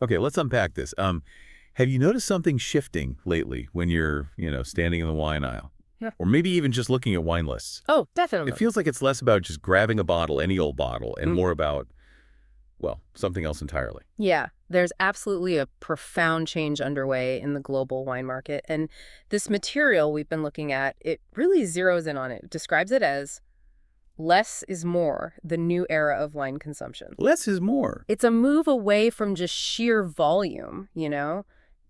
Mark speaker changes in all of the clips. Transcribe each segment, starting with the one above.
Speaker 1: Okay, let's unpack this. Have you noticed something shifting lately when you're, standing in the wine aisle?
Speaker 2: Yeah.
Speaker 1: Or maybe even just looking at wine lists?
Speaker 2: Oh,
Speaker 1: It
Speaker 2: definitely.
Speaker 1: feels like it's less about just grabbing a bottle, any old bottle, and
Speaker 2: Mm.
Speaker 1: more about, well, something else entirely.
Speaker 2: Yeah, there's absolutely a profound change underway in the global wine market. And this material we've been looking at, it really zeroes in on it, describes it as less is more, the new era of wine consumption.
Speaker 1: Less is more.
Speaker 2: It's a move away from just sheer volume,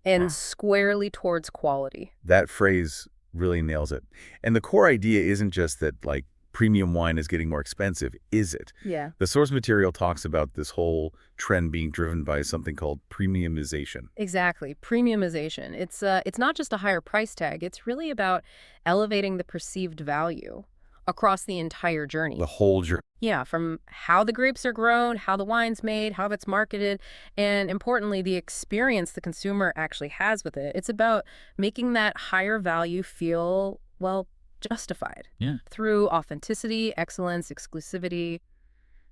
Speaker 2: and
Speaker 1: Huh.
Speaker 2: squarely towards quality.
Speaker 1: That phrase really nails it. And the core idea isn't just that, like, premium wine is getting more expensive, is it?
Speaker 2: Yeah.
Speaker 1: The source material talks about this whole trend being driven by something called premiumization.
Speaker 2: Exactly. Premiumization. It's not just a higher price tag. It's really about elevating the perceived value across the entire
Speaker 1: The
Speaker 2: journey.
Speaker 1: whole journey.
Speaker 2: Yeah, from how the grapes are grown, how the wine's made, how it's marketed, and importantly, the experience the consumer actually has with it. It's about making that higher value feel, well, justified
Speaker 1: Yeah.
Speaker 2: through authenticity, excellence, exclusivity,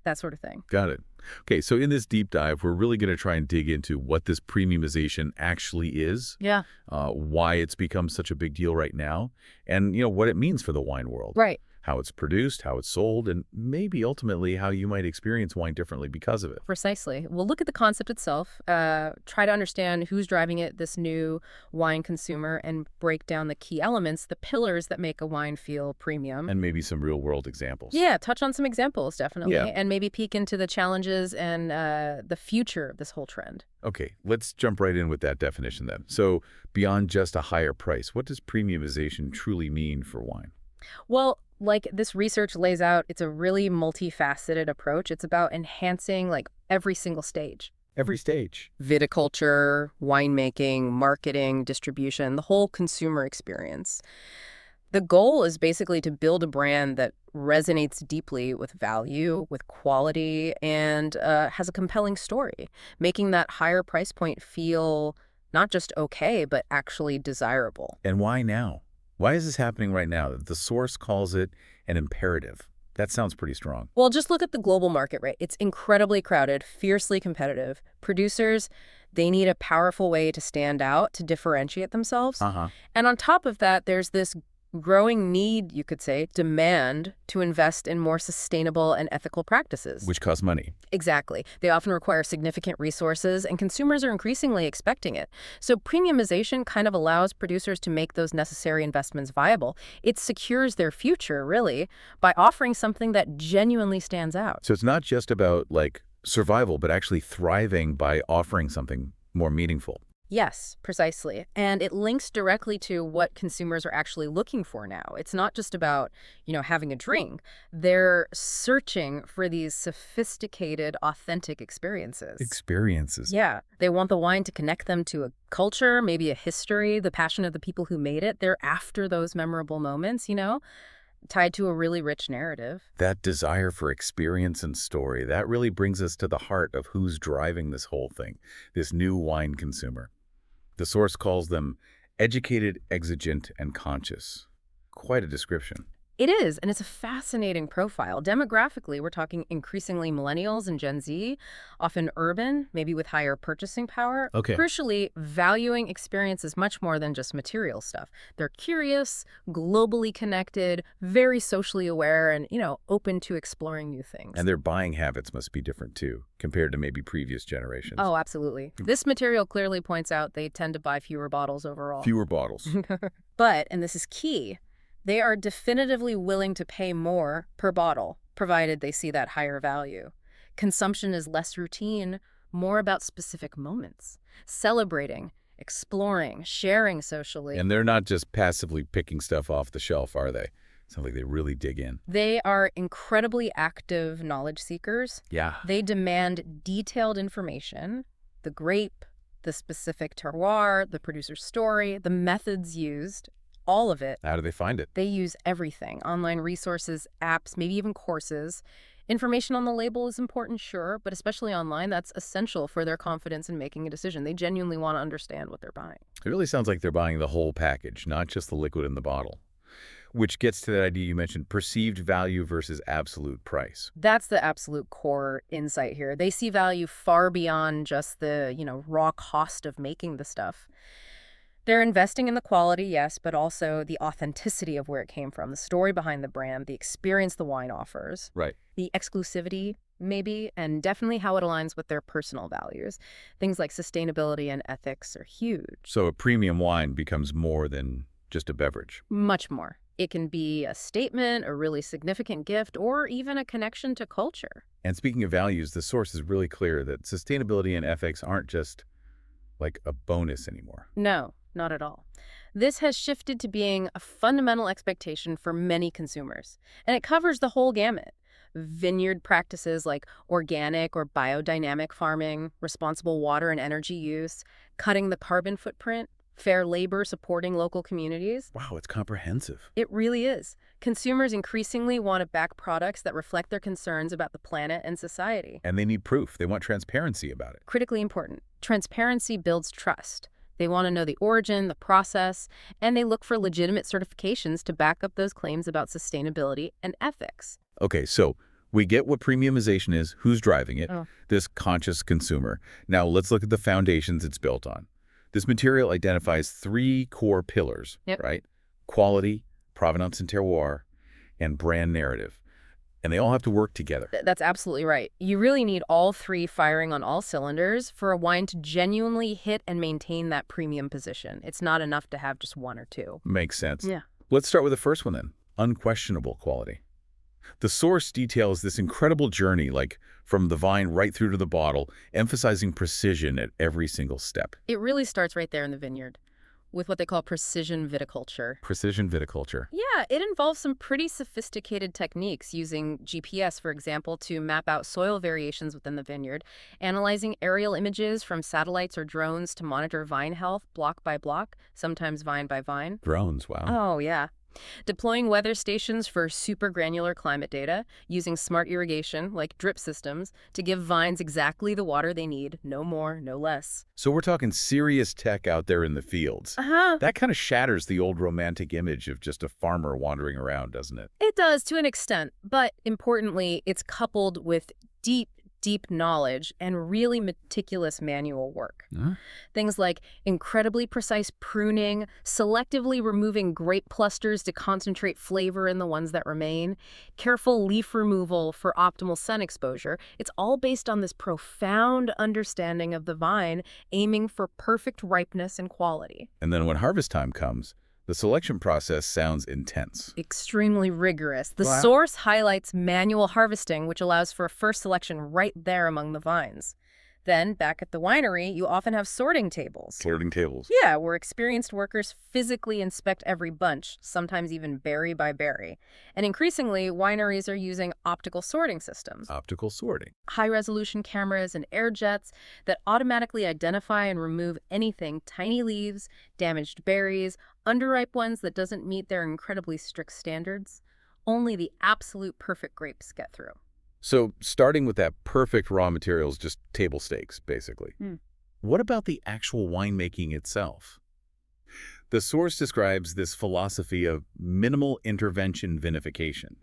Speaker 2: that sort of thing.
Speaker 1: Got it. Okay, so in this deep dive, we're really going to try and dig into what this premiumization actually is,
Speaker 2: Yeah.
Speaker 1: why it's become such a big deal right now, and what it means for the wine world,
Speaker 2: Right.
Speaker 1: how it's produced, how it's sold, and maybe ultimately how you might experience wine differently because of it.
Speaker 2: Precisely. We'll look at the concept itself, try to understand who's driving it, this new wine consumer, and break down the key elements, the pillars that make a wine feel premium.
Speaker 1: And maybe some real-world examples.
Speaker 2: Yeah, touch on some examples, definitely,
Speaker 1: Yeah.
Speaker 2: and maybe peek into the challenges and the future of this whole trend.
Speaker 1: Okay, let's jump right in with that definition then. So beyond just a higher price, what does premiumization truly mean for wine?
Speaker 2: Well, like this research lays out, it's a really multifaceted approach. It's about enhancing like every single stage.
Speaker 1: Every stage.
Speaker 2: Viticulture, winemaking, marketing, distribution, the whole consumer experience. The goal is basically to build a brand that resonates deeply with value, with quality, and has a compelling story, making that higher price point feel not just okay, but actually desirable.
Speaker 1: And why now? Why is this happening right now? The source calls it an imperative. That sounds pretty strong.
Speaker 2: Well, just look at the global market, right? It's incredibly crowded, fiercely competitive. Producers, they need a powerful way to stand out, to differentiate themselves.
Speaker 1: Uh-huh.
Speaker 2: And on top of that, there's this growing need, you could say, demand to invest in more sustainable and ethical practices.
Speaker 1: Which costs money.
Speaker 2: Exactly. They often require significant resources, and consumers are increasingly expecting it. So premiumization kind of allows producers to make those necessary investments viable. It secures their future, really, by offering something that genuinely stands out.
Speaker 1: So it's not just about, like, survival, but actually thriving by offering something more meaningful.
Speaker 2: Yes, precisely. And it links directly to what consumers are actually looking for now. It's not just about, having a drink. They're searching for these sophisticated, authentic experiences.
Speaker 1: Experiences.
Speaker 2: Yeah, they want the wine to connect them to a culture, maybe a history, the passion of the people who made it. They're after those memorable moments, tied to a really rich narrative.
Speaker 1: That desire for experience and story, that really brings us to the heart of who's driving this whole thing, this new wine consumer. The source calls them educated, exigent, and conscious. Quite a description.
Speaker 2: It is, and it's a fascinating profile. Demographically, we're talking increasingly millennials and Gen Z, often urban, maybe with higher purchasing power.
Speaker 1: Okay.
Speaker 2: Crucially, valuing experiences much more than just material stuff. They're curious, globally connected, very socially aware, and, open to exploring new things.
Speaker 1: And their buying habits must be different too, compared to maybe previous generations.
Speaker 2: Oh, absolutely. This material clearly points out they tend to buy fewer bottles overall.
Speaker 1: Fewer bottles.
Speaker 2: But, and this is key, they are definitively willing to pay more per bottle, provided they see that higher value. Consumption is less routine, more about specific moments. Celebrating, exploring, sharing socially.
Speaker 1: And they're not just passively picking stuff off the shelf, are they? Sounds like they really dig in.
Speaker 2: They are incredibly active knowledge seekers.
Speaker 1: Yeah.
Speaker 2: They demand detailed information, the grape, the specific terroir, the producer's story, the methods used, all of it.
Speaker 1: How do they find it?
Speaker 2: They use everything, online resources, apps, maybe even courses. Information on the label is important, sure, but especially online, that's essential for their confidence in making a decision. They genuinely want to understand what they're buying.
Speaker 1: It really sounds like they're buying the whole package, not just the liquid in the bottle. Which gets to that idea you mentioned, perceived value versus absolute price.
Speaker 2: That's the absolute core insight here. They see value far beyond just the, raw cost of making the stuff. They're investing in the quality, yes, but also the authenticity of where it came from, the story behind the brand, the experience the wine offers,
Speaker 1: Right.
Speaker 2: the exclusivity, maybe, and definitely how it aligns with their personal values. Things like sustainability and ethics are huge.
Speaker 1: So a premium wine becomes more than just a beverage.
Speaker 2: Much more. It can be a statement, a really significant gift, or even a connection to culture.
Speaker 1: And speaking of values, the source is really clear that sustainability and ethics aren't just like a bonus anymore.
Speaker 2: No, not at all. This has shifted to being a fundamental expectation for many consumers, and it covers the whole gamut. Vineyard practices like organic or biodynamic farming, responsible water and energy use, cutting the carbon footprint, fair labor supporting local communities.
Speaker 1: Wow, it's comprehensive.
Speaker 2: It really is. Consumers increasingly want to back products that reflect their concerns about the planet and society.
Speaker 1: And they need proof. They want transparency about it.
Speaker 2: Critically important. Transparency builds trust. They want to know the origin, the process, and they look for legitimate certifications to back up those claims about sustainability and ethics.
Speaker 1: Okay, so we get what premiumization is, who's driving it, this conscious consumer. Now let's look at the foundations it's built on. This material identifies 3 core pillars, right? Quality, provenance and terroir, and brand narrative. And they all have to work together.
Speaker 2: That's absolutely right. You really need all 3 firing on all cylinders for a wine to genuinely hit and maintain that premium position. It's not enough to have just 1 or 2.
Speaker 1: Makes sense.
Speaker 2: Yeah.
Speaker 1: Let's start with the first one then, unquestionable quality. The source details this incredible journey, like from the vine right through to the bottle, emphasizing precision at every single step.
Speaker 2: It really starts right there in the vineyard with what they call precision viticulture.
Speaker 1: Precision viticulture.
Speaker 2: Yeah, it involves some pretty sophisticated techniques using GPS, for example, to map out soil variations within the vineyard, analyzing aerial images from satellites or drones to monitor vine health block by block, sometimes vine by vine.
Speaker 1: Drones, wow.
Speaker 2: Oh, yeah. Deploying weather stations for super granular climate data, using smart irrigation, like drip systems, to give vines exactly the water they need, no more, no less.
Speaker 1: So we're talking serious tech out there in the fields. That kind of shatters the old romantic image of just a farmer wandering around, doesn't it?
Speaker 2: It does to an extent, but importantly, it's coupled with deep knowledge and really meticulous manual work. Things like incredibly precise pruning, selectively removing grape clusters to concentrate flavor in the ones that remain, careful leaf removal for optimal sun exposure. It's all based on this profound understanding of the vine, aiming for perfect ripeness and quality.
Speaker 1: And then when harvest time comes, the selection process sounds intense.
Speaker 2: Extremely rigorous. The source highlights manual harvesting, which allows for a first selection right there among the vines. Then, back at the winery, you often have sorting tables.
Speaker 1: Sorting tables.
Speaker 2: Yeah, where experienced workers physically inspect every bunch, sometimes even berry by berry. And increasingly, wineries are using optical sorting systems.
Speaker 1: Optical sorting.
Speaker 2: High-resolution cameras and air jets that automatically identify and remove anything, tiny leaves, damaged berries, underripe ones that doesn't meet their incredibly strict standards. Only the absolute perfect grapes get through.
Speaker 1: So starting with that perfect raw materials, just table stakes, basically. What about the actual winemaking itself? The source describes this philosophy of minimal intervention vinification.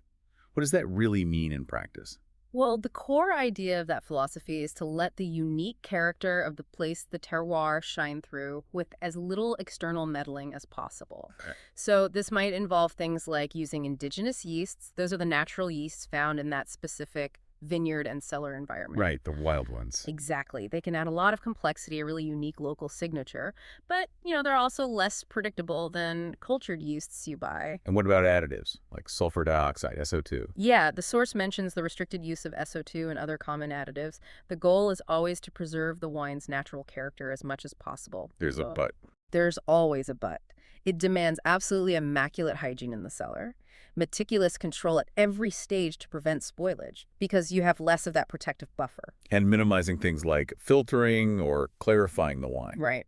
Speaker 1: What does that really mean in practice?
Speaker 2: Well, the core idea of that philosophy is to let the unique character of the place, the terroir, shine through with as little external meddling as possible. So this might involve things like using indigenous yeasts. Those are the natural yeasts found in that specific vineyard and cellar environment.
Speaker 1: Right, the wild ones.
Speaker 2: Exactly. They can add a lot of complexity, a really unique local signature. But, they're also less predictable than cultured yeasts you buy.
Speaker 1: And what about additives, like sulfur dioxide, SO2?
Speaker 2: Yeah, the source mentions the restricted use of SO2 and other common additives. The goal is always to preserve the wine's natural character as much as possible.
Speaker 1: There's a but.
Speaker 2: There's always a but. It demands absolutely immaculate hygiene in the cellar, meticulous control at every stage to prevent spoilage, because you have less of that protective buffer.
Speaker 1: And minimizing things like filtering or clarifying the wine.
Speaker 2: Right.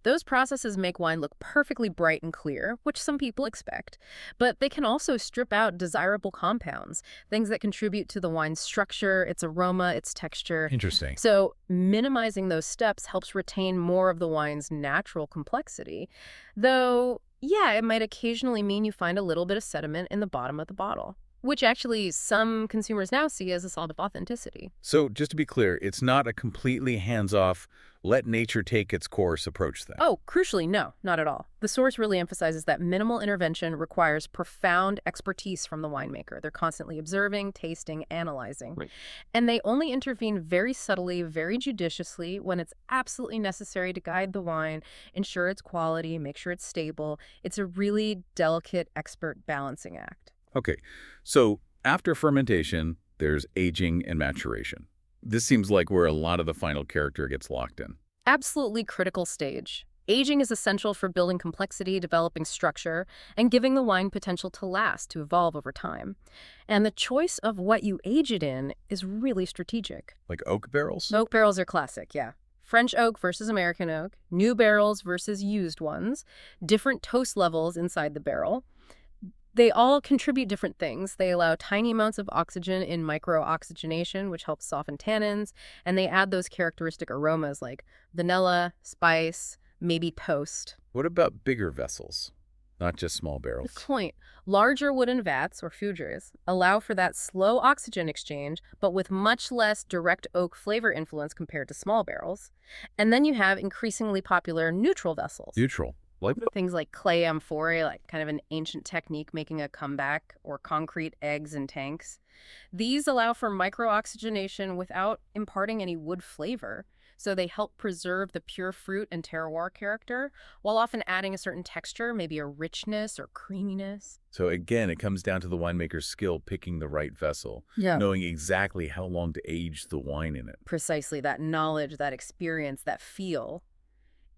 Speaker 2: Those processes make wine look perfectly bright and clear, which some people expect, but they can also strip out desirable compounds, things that contribute to the wine's structure, its aroma, its texture.
Speaker 1: Interesting.
Speaker 2: So minimizing those steps helps retain more of the wine's natural complexity, though Yeah, it might occasionally mean you find a little bit of sediment in the bottom of the bottle, which actually some consumers now see as a sign of authenticity.
Speaker 1: So just to be clear, it's not a completely hands-off, let nature take its course approach then.
Speaker 2: Oh, crucially, no, not at all. The source really emphasizes that minimal intervention requires profound expertise from the winemaker. They're constantly observing, tasting, analyzing.
Speaker 1: Right.
Speaker 2: And they only intervene very subtly, very judiciously when it's absolutely necessary to guide the wine, ensure its quality, make sure it's stable. It's a really delicate, expert balancing act.
Speaker 1: Okay, so after fermentation, there's aging and maturation. This seems like where a lot of the final character gets locked in.
Speaker 2: Absolutely critical stage. Aging is essential for building complexity, developing structure, and giving the wine potential to last, to evolve over time. And the choice of what you age it in is really strategic.
Speaker 1: Like oak barrels?
Speaker 2: Oak barrels are classic, yeah. French oak versus American oak, new barrels versus used ones, different toast levels inside the barrel. They all contribute different things. They allow tiny amounts of oxygen in micro-oxygenation, which helps soften tannins, and they add those characteristic aromas like vanilla, spice, maybe toast.
Speaker 1: What about bigger vessels, not just small
Speaker 2: Good
Speaker 1: barrels?
Speaker 2: point. Larger wooden vats, or fougères, allow for that slow oxygen exchange, but with much less direct oak flavor influence compared to small barrels. And then you have increasingly popular neutral vessels.
Speaker 1: Neutral. Like
Speaker 2: Things like clay amphorae, like kind of an ancient technique making a comeback, or concrete eggs in tanks. These allow for micro-oxygenation without imparting any wood flavor, so they help preserve the pure fruit and terroir character, while often adding a certain texture, maybe a richness or creaminess.
Speaker 1: So again, it comes down to the winemaker's skill picking the right vessel,
Speaker 2: Yeah.
Speaker 1: knowing exactly how long to age the wine in it.
Speaker 2: Precisely, that knowledge, that experience, that feel.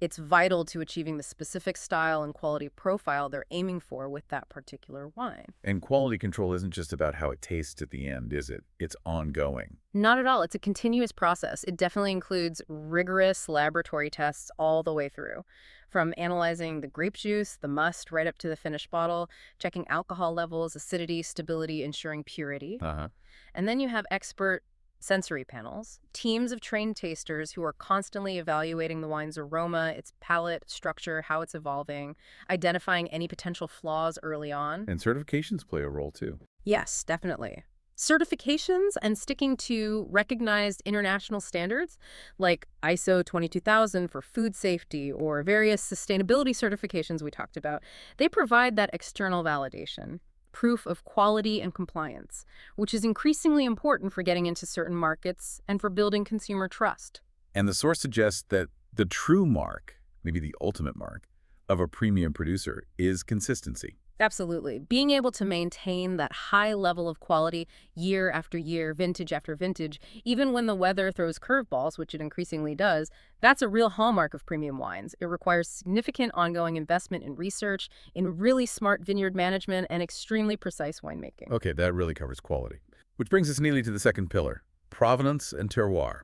Speaker 2: It's vital to achieving the specific style and quality profile they're aiming for with that particular wine.
Speaker 1: And quality control isn't just about how it tastes at the end, is it? It's ongoing.
Speaker 2: Not at all. It's a continuous process. It definitely includes rigorous laboratory tests all the way through. From analyzing the grape juice, the must, right up to the finished bottle, checking alcohol levels, acidity, stability, ensuring purity.
Speaker 1: Uh-huh.
Speaker 2: And then you have expert sensory panels, teams of trained tasters who are constantly evaluating the wine's aroma, its palate, structure, how it's evolving, identifying any potential flaws early on.
Speaker 1: And certifications play a role too.
Speaker 2: Yes, definitely. Certifications and sticking to recognized international standards like ISO 22000 for food safety or various sustainability certifications we talked about, they provide that external validation, proof of quality and compliance, which is increasingly important for getting into certain markets and for building consumer trust.
Speaker 1: And the source suggests that the true mark, maybe the ultimate mark, of a premium producer is consistency.
Speaker 2: Absolutely. Being able to maintain that high level of quality year after year, vintage after vintage, even when the weather throws curveballs, which it increasingly does, that's a real hallmark of premium wines. It requires significant ongoing investment in research, in really smart vineyard management, and extremely precise winemaking.
Speaker 1: Okay, that really covers quality. Which brings us neatly to the second pillar, provenance and terroir.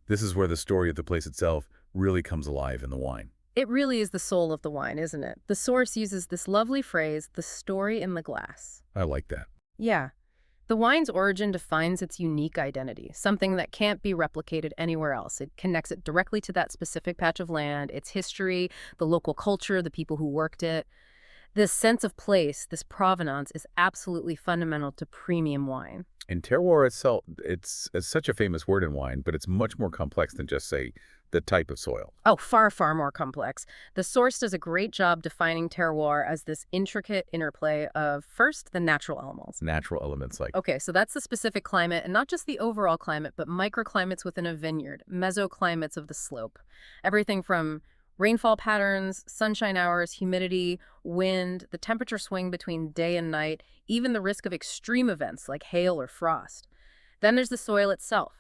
Speaker 1: This is where the story of the place itself really comes alive in the wine.
Speaker 2: It really is the soul of the wine, isn't it? The source uses this lovely phrase, the story in the glass.
Speaker 1: I like that.
Speaker 2: Yeah. The wine's origin defines its unique identity, something that can't be replicated anywhere else. It connects it directly to that specific patch of land, its history, the local culture, the people who worked it. This sense of place, this provenance, is absolutely fundamental to premium wine.
Speaker 1: And terroir itself, it's such a famous word in wine, but it's much more complex than just, say, the type of soil.
Speaker 2: Oh, far, far more complex. The source does a great job defining terroir as this intricate interplay of, first, the natural elements.
Speaker 1: Natural elements like
Speaker 2: Okay, so that's the specific climate, and not just the overall climate, but microclimates within a vineyard, mesoclimates of the slope. Everything from rainfall patterns, sunshine hours, humidity, wind, the temperature swing between day and night, even the risk of extreme events like hail or frost. Then there's the soil itself.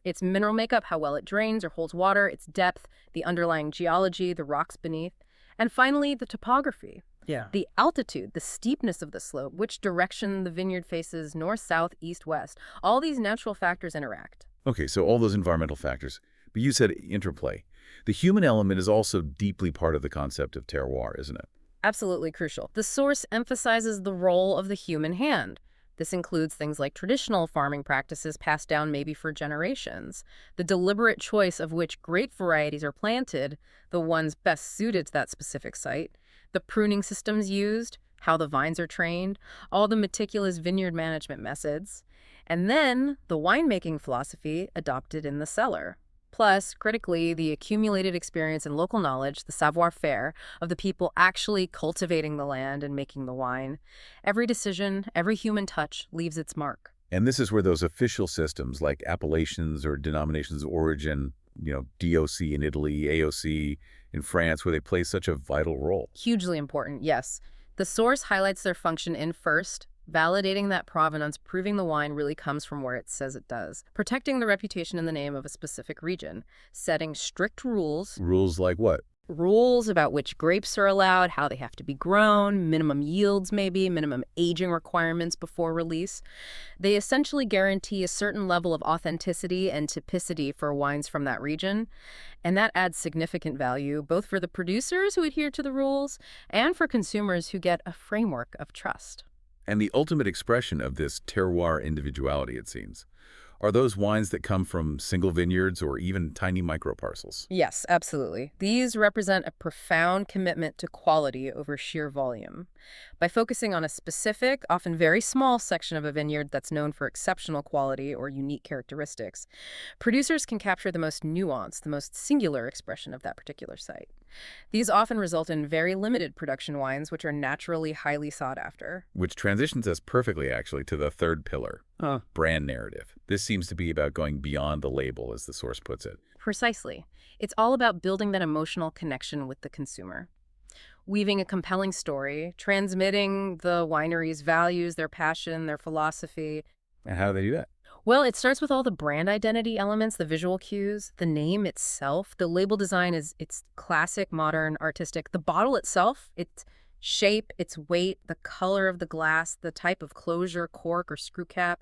Speaker 2: Its mineral makeup, how well it drains or holds water, its depth, the underlying geology, the rocks beneath. And finally, the topography.
Speaker 1: Yeah.
Speaker 2: The altitude, the steepness of the slope, which direction the vineyard faces, north, south, east, west. All these natural factors interact.
Speaker 1: Okay, so all those environmental factors. But you said interplay. The human element is also deeply part of the concept of terroir, isn't it?
Speaker 2: Absolutely crucial. The source emphasizes the role of the human hand. This includes things like traditional farming practices passed down maybe for generations, the deliberate choice of which grape varieties are planted, the ones best suited to that specific site, the pruning systems used, how the vines are trained, all the meticulous vineyard management methods, and then the winemaking philosophy adopted in the cellar. Plus, critically, the accumulated experience and local knowledge, the savoir-faire, of the people actually cultivating the land and making the wine. Every decision, every human touch leaves its mark.
Speaker 1: And this is where those official systems like appellations or denominations of origin, DOC in Italy, AOC in France, where they play such a vital role.
Speaker 2: Hugely important, yes. The source highlights their function in first, validating that provenance, proving the wine really comes from where it says it does, protecting the reputation and the name of a specific region, setting strict rules.
Speaker 1: Rules like what?
Speaker 2: Rules about which grapes are allowed, how they have to be grown, minimum yields maybe, minimum aging requirements before release. They essentially guarantee a certain level of authenticity and typicity for wines from that region, and that adds significant value both for the producers who adhere to the rules and for consumers who get a framework of trust.
Speaker 1: And the ultimate expression of this terroir individuality, it seems, are those wines that come from single vineyards or even tiny microparcels.
Speaker 2: Yes, absolutely. These represent a profound commitment to quality over sheer volume. By focusing on a specific, often very small section of a vineyard that's known for exceptional quality or unique characteristics, producers can capture the most nuanced, the most singular expression of that particular site. These often result in very limited production wines, which are naturally highly sought after.
Speaker 1: Which transitions us perfectly, actually, to the third pillar, brand narrative. This seems to be about going beyond the label, as the source puts it.
Speaker 2: Precisely. It's all about building that emotional connection with the consumer. Weaving a compelling story, transmitting the winery's values, their passion, their philosophy.
Speaker 1: And how do they do that?
Speaker 2: Well, it starts with all the brand identity elements, the visual cues, the name itself. The label design it's classic, modern, artistic. The bottle itself, its shape, its weight, the color of the glass, the type of closure, cork or screw cap,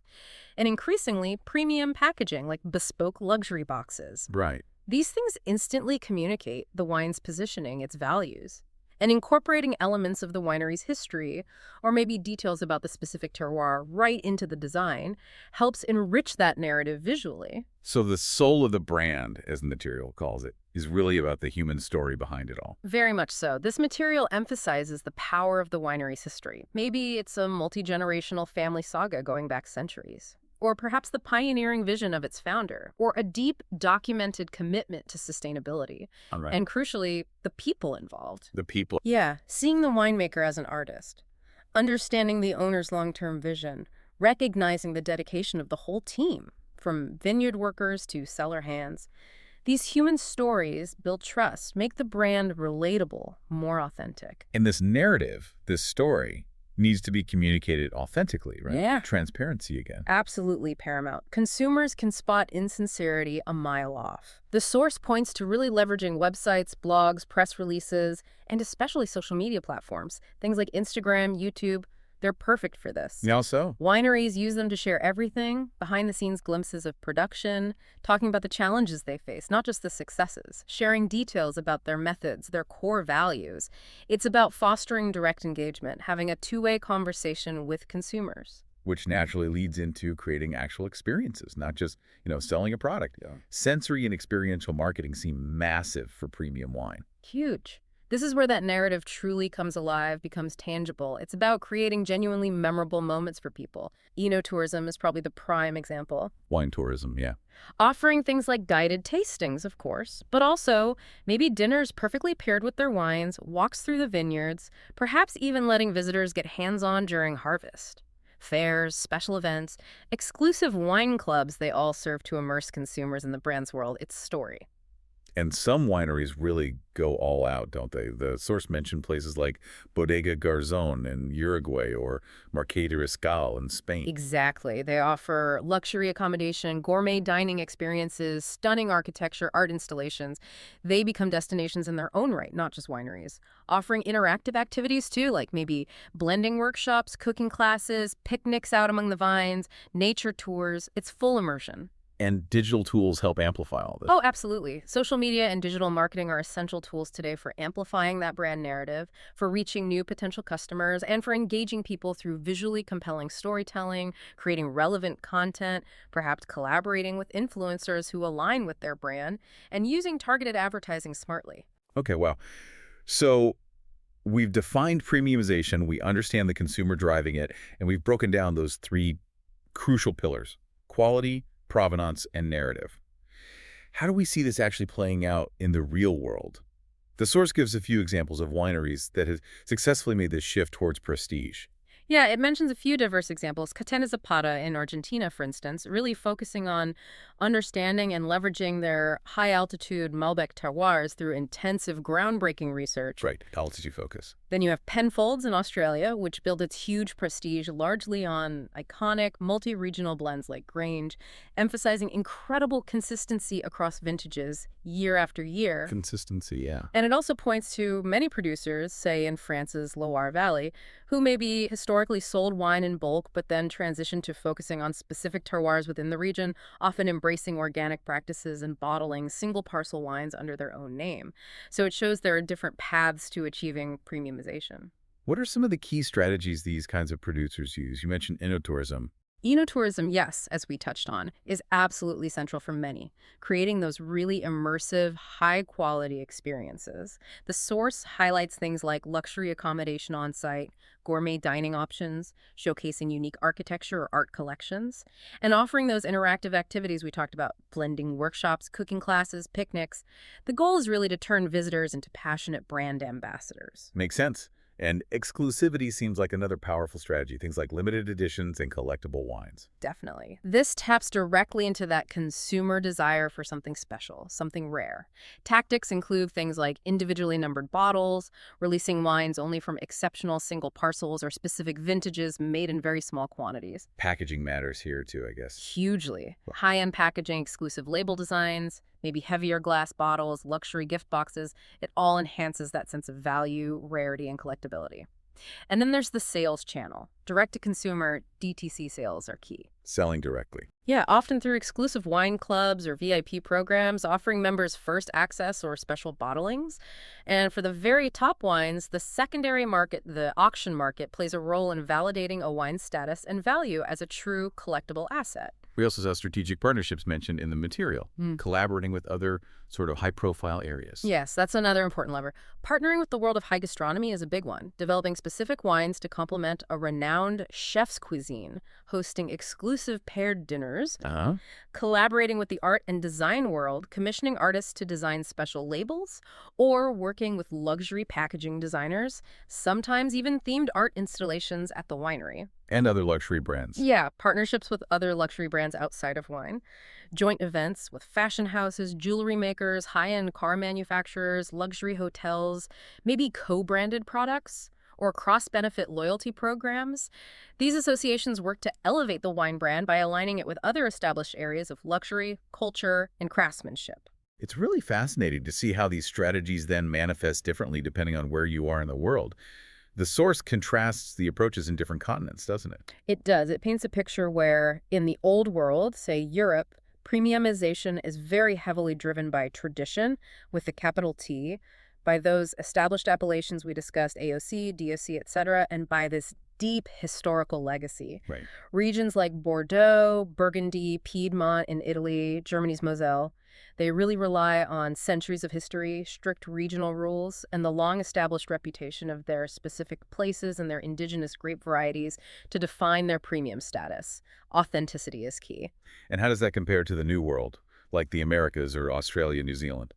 Speaker 2: and increasingly premium packaging like bespoke luxury boxes.
Speaker 1: Right.
Speaker 2: These things instantly communicate the wine's positioning, its values. And incorporating elements of the winery's history, or maybe details about the specific terroir right into the design, helps enrich that narrative visually.
Speaker 1: So the soul of the brand, as the material calls it, is really about the human story behind it all.
Speaker 2: Very much so. This material emphasizes the power of the winery's history. Maybe it's a multi-generational family saga going back centuries. Or perhaps the pioneering vision of its founder, or a deep, documented commitment to sustainability.
Speaker 1: All right.
Speaker 2: And crucially, the people involved.
Speaker 1: The people.
Speaker 2: Yeah, seeing the winemaker as an artist, understanding the owner's long-term vision, recognizing the dedication of the whole team, from vineyard workers to cellar hands. These human stories build trust, make the brand relatable, more authentic.
Speaker 1: And this narrative, this story, needs to be communicated authentically, right?
Speaker 2: Yeah.
Speaker 1: Transparency again.
Speaker 2: Absolutely paramount. Consumers can spot insincerity a mile off. The source points to really leveraging websites, blogs, press releases, and especially social media platforms. Things like Instagram, YouTube, they're perfect for this.
Speaker 1: How so?
Speaker 2: Wineries use them to share everything, behind-the-scenes glimpses of production, talking about the challenges they face, not just the successes, sharing details about their methods, their core values. It's about fostering direct engagement, having a two-way conversation with consumers.
Speaker 1: Which naturally leads into creating actual experiences, not just, selling a product. Yeah. Sensory and experiential marketing seem massive for premium wine.
Speaker 2: Huge. This is where that narrative truly comes alive, becomes tangible. It's about creating genuinely memorable moments for people. Enotourism is probably the prime example.
Speaker 1: Wine tourism, yeah.
Speaker 2: Offering things like guided tastings, of course, but also maybe dinners perfectly paired with their wines, walks through the vineyards, perhaps even letting visitors get hands-on during harvest. Fairs, special events, exclusive wine clubs, they all serve to immerse consumers in the brand's world, its story.
Speaker 1: And some wineries really go all out, don't they? The source mentioned places like Bodega Garzón in Uruguay or Marqués de Riscal in Spain.
Speaker 2: Exactly. They offer luxury accommodation, gourmet dining experiences, stunning architecture, art installations. They become destinations in their own right, not just wineries. Offering interactive activities too, like maybe blending workshops, cooking classes, picnics out among the vines, nature tours. It's full immersion.
Speaker 1: And digital tools help amplify all this.
Speaker 2: Oh, absolutely. Social media and digital marketing are essential tools today for amplifying that brand narrative, for reaching new potential customers, and for engaging people through visually compelling storytelling, creating relevant content, perhaps collaborating with influencers who align with their brand, and using targeted advertising smartly.
Speaker 1: Okay, wow. So we've defined premiumization, we understand the consumer driving it, and we've broken down those three crucial pillars: quality, provenance, and narrative. How do we see this actually playing out in the real world? The source gives a few examples of wineries that have successfully made this shift towards prestige.
Speaker 2: Yeah, it mentions a few diverse examples. Catena Zapata in Argentina, for instance, really focusing on understanding and leveraging their high-altitude Malbec terroirs through intensive, groundbreaking research.
Speaker 1: Right, altitude focus.
Speaker 2: Then you have Penfolds in Australia, which built its huge prestige largely on iconic, multi-regional blends like Grange, emphasizing incredible consistency across vintages year after year.
Speaker 1: Consistency, yeah.
Speaker 2: And it also points to many producers, say in France's Loire Valley, who maybe historically sold wine in bulk but then transitioned to focusing on specific terroirs within the region, often embracing organic practices and bottling single parcel wines under their own name. So it shows there are different paths to achieving premiumization.
Speaker 1: What are some of the key strategies these kinds of producers use? You mentioned enotourism.
Speaker 2: Enotourism, yes, as we touched on, is absolutely central for many, creating those really immersive, high-quality experiences. The source highlights things like luxury accommodation on site, gourmet dining options, showcasing unique architecture or art collections, and offering those interactive activities we talked about, blending workshops, cooking classes, picnics. The goal is really to turn visitors into passionate brand ambassadors.
Speaker 1: Makes sense. And exclusivity seems like another powerful strategy, things like limited editions and collectible wines.
Speaker 2: Definitely. This taps directly into that consumer desire for something special, something rare. Tactics include things like individually numbered bottles, releasing wines only from exceptional single parcels or specific vintages made in very small quantities.
Speaker 1: Packaging matters here too, I guess.
Speaker 2: Hugely. High-end packaging, exclusive label designs, maybe heavier glass bottles, luxury gift boxes. It all enhances that sense of value, rarity, and collectability. And then there's the sales channel. Direct-to-consumer DTC sales are key.
Speaker 1: Selling directly.
Speaker 2: Yeah, often through exclusive wine clubs or VIP programs, offering members first access or special bottlings. And for the very top wines, the secondary market, the auction market, plays a role in validating a wine's status and value as a true collectible asset.
Speaker 1: We also saw strategic partnerships mentioned in the material, collaborating with other sort of high-profile areas.
Speaker 2: Yes, that's another important lever. Partnering with the world of high gastronomy is a big one, developing specific wines to complement a renowned chef's cuisine, hosting exclusive paired dinners, collaborating with the art and design world, commissioning artists to design special labels, or working with luxury packaging designers, sometimes even themed art installations at the winery.
Speaker 1: And other luxury brands.
Speaker 2: Yeah, partnerships with other luxury brands outside of wine, joint events with fashion houses, jewelry makers, high-end car manufacturers, luxury hotels, maybe co-branded products, or cross-benefit loyalty programs. These associations work to elevate the wine brand by aligning it with other established areas of luxury, culture, and craftsmanship.
Speaker 1: It's really fascinating to see how these strategies then manifest differently depending on where you are in the world. The source contrasts the approaches in different continents, doesn't it?
Speaker 2: It does. It paints a picture where, in the old world, say Europe, premiumization is very heavily driven by tradition, with the capital T, by those established appellations we discussed, AOC, DOC, etc., and by this deep historical legacy.
Speaker 1: Right.
Speaker 2: Regions like Bordeaux, Burgundy, Piedmont in Italy, Germany's Moselle, they really rely on centuries of history, strict regional rules, and the long-established reputation of their specific places and their indigenous grape varieties to define their premium status. Authenticity is key.
Speaker 1: And how does that compare to the New World, like the Americas or Australia, New Zealand?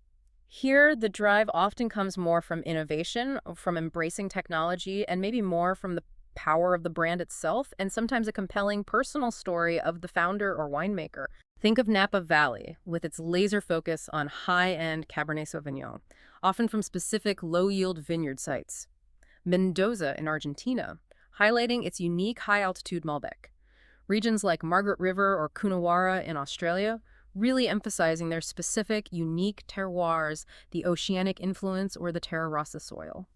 Speaker 2: Here, the drive often comes more from innovation, from embracing technology, and maybe more from the power of the brand itself, and sometimes a compelling personal story of the founder or winemaker. Think of Napa Valley, with its laser focus on high-end Cabernet Sauvignon, often from specific low-yield vineyard sites. Mendoza in Argentina, highlighting its unique high-altitude Malbec. Regions like Margaret River or Coonawarra in Australia, really emphasizing their specific, unique terroirs, the oceanic influence, or the Terra Rossa soil.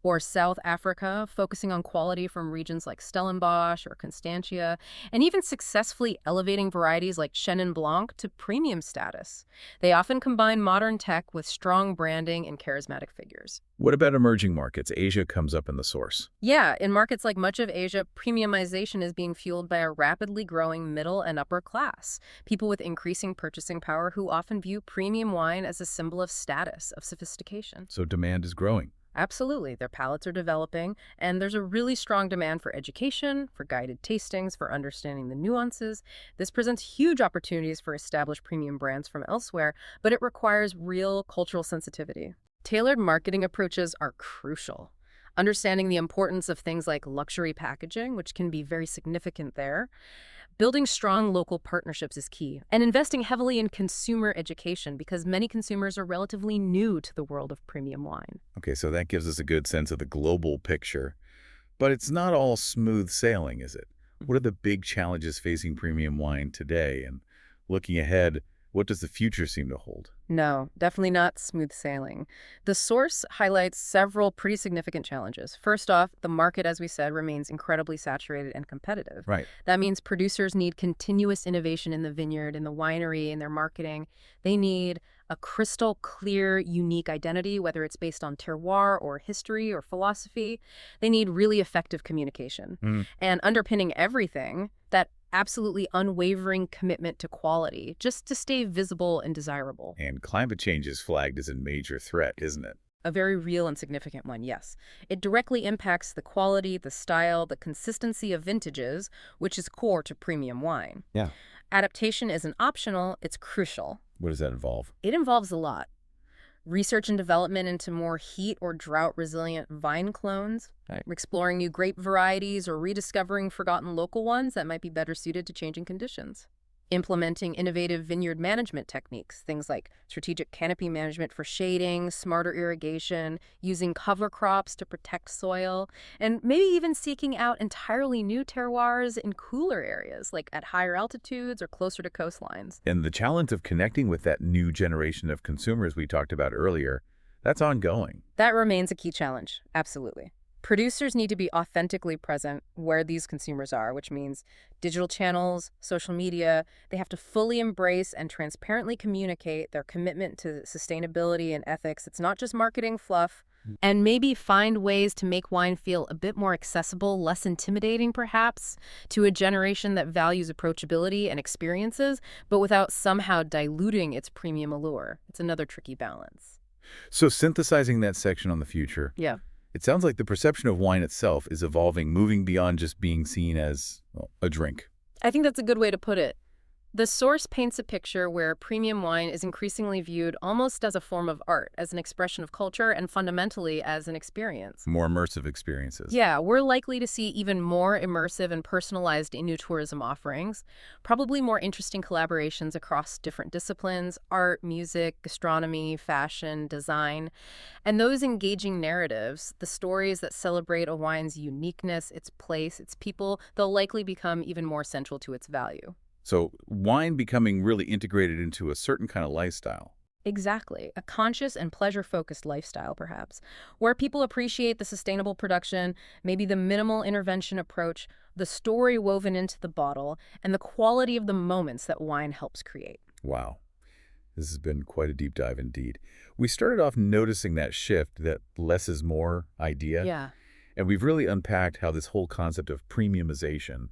Speaker 2: Or South Africa, focusing on quality from regions like Stellenbosch or Constantia, and even successfully elevating varieties like Chenin Blanc to premium status. They often combine modern tech with strong branding and charismatic figures.
Speaker 1: What about emerging markets? Asia comes up in the source.
Speaker 2: Yeah, in markets like much of Asia, premiumization is being fueled by a rapidly growing middle and upper class, people with increasing purchasing power who often view premium wine as a symbol of status, of sophistication.
Speaker 1: So demand is growing.
Speaker 2: Absolutely, their palates are developing, and there's a really strong demand for education, for guided tastings, for understanding the nuances. This presents huge opportunities for established premium brands from elsewhere, but it requires real cultural sensitivity. Tailored marketing approaches are crucial. Understanding the importance of things like luxury packaging, which can be very significant there. Building strong local partnerships is key, and investing heavily in consumer education because many consumers are relatively new to the world of premium wine.
Speaker 1: Okay, so that gives us a good sense of the global picture. But it's not all smooth sailing, is it? What are the big challenges facing premium wine today? And looking ahead, what does the future seem to hold?
Speaker 2: No, definitely not smooth sailing. The source highlights several pretty significant challenges. First off, the market, as we said, remains incredibly saturated and competitive.
Speaker 1: Right.
Speaker 2: That means producers need continuous innovation in the vineyard, in the winery, in their marketing. They need a crystal clear, unique identity, whether it's based on terroir or history or philosophy. They need really effective communication. And underpinning everything, that absolutely unwavering commitment to quality, just to stay visible and desirable.
Speaker 1: And climate change is flagged as a major threat, isn't it?
Speaker 2: A very real and significant one, yes. It directly impacts the quality, the style, the consistency of vintages, which is core to premium wine.
Speaker 1: Yeah.
Speaker 2: Adaptation isn't optional, it's crucial.
Speaker 1: What does that involve?
Speaker 2: It involves a lot. Research and development into more heat or drought-resilient vine clones,
Speaker 1: Right.
Speaker 2: exploring new grape varieties or rediscovering forgotten local ones that might be better suited to changing conditions. Implementing innovative vineyard management techniques, things like strategic canopy management for shading, smarter irrigation, using cover crops to protect soil, and maybe even seeking out entirely new terroirs in cooler areas, like at higher altitudes or closer to coastlines.
Speaker 1: And the challenge of connecting with that new generation of consumers we talked about earlier, that's ongoing.
Speaker 2: That remains a key challenge, absolutely. Producers need to be authentically present where these consumers are, which means digital channels, social media. They have to fully embrace and transparently communicate their commitment to sustainability and ethics. It's not just marketing fluff. And maybe find ways to make wine feel a bit more accessible, less intimidating perhaps, to a generation that values approachability and experiences, but without somehow diluting its premium allure. It's another tricky balance.
Speaker 1: So synthesizing that section on the future,
Speaker 2: Yeah.
Speaker 1: it sounds like the perception of wine itself is evolving, moving beyond just being seen as a drink.
Speaker 2: I think that's a good way to put it. The source paints a picture where premium wine is increasingly viewed almost as a form of art, as an expression of culture, and fundamentally as an experience.
Speaker 1: More immersive experiences.
Speaker 2: Yeah, we're likely to see even more immersive and personalized new tourism offerings, probably more interesting collaborations across different disciplines, art, music, gastronomy, fashion, design. And those engaging narratives, the stories that celebrate a wine's uniqueness, its place, its people, they'll likely become even more central to its value.
Speaker 1: So wine becoming really integrated into a certain kind of lifestyle.
Speaker 2: Exactly. A conscious and pleasure-focused lifestyle, perhaps, where people appreciate the sustainable production, maybe the minimal intervention approach, the story woven into the bottle, and the quality of the moments that wine helps create.
Speaker 1: Wow. This has been quite a deep dive indeed. We started off noticing that shift, that less is more idea.
Speaker 2: Yeah.
Speaker 1: And we've really unpacked how this whole concept of premiumization,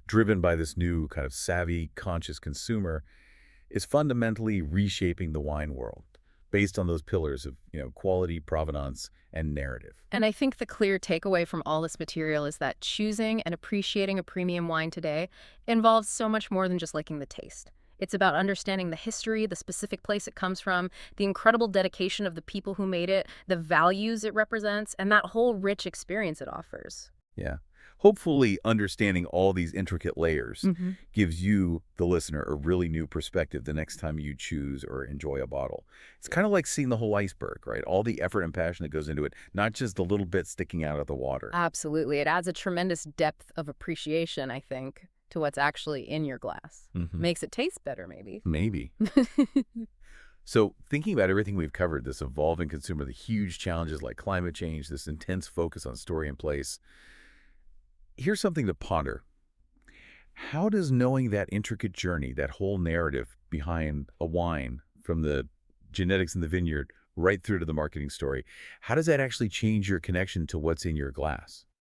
Speaker 1: driven by this new kind of savvy, conscious consumer, is fundamentally reshaping the wine world based on those pillars of, quality, provenance, and narrative.
Speaker 2: And I think the clear takeaway from all this material is that choosing and appreciating a premium wine today involves so much more than just liking the taste. It's about understanding the history, the specific place it comes from, the incredible dedication of the people who made it, the values it represents, and that whole rich experience it offers.
Speaker 1: Yeah. Hopefully, understanding all these intricate layers gives you, the listener, a really new perspective the next time you choose or enjoy a bottle. It's kind of like seeing the whole iceberg, right? All the effort and passion that goes into it, not just the little bit sticking out of the water.
Speaker 2: Absolutely. It adds a tremendous depth of appreciation, I think, to what's actually in your glass. Makes it taste better, maybe.
Speaker 1: Maybe. So thinking about everything we've covered, this evolving consumer, the huge challenges like climate change, this intense focus on story and place, here's something to ponder. How does knowing that intricate journey, that whole narrative behind a wine from the genetics in the vineyard right through to the marketing story, how does that actually change your connection to what's in your glass?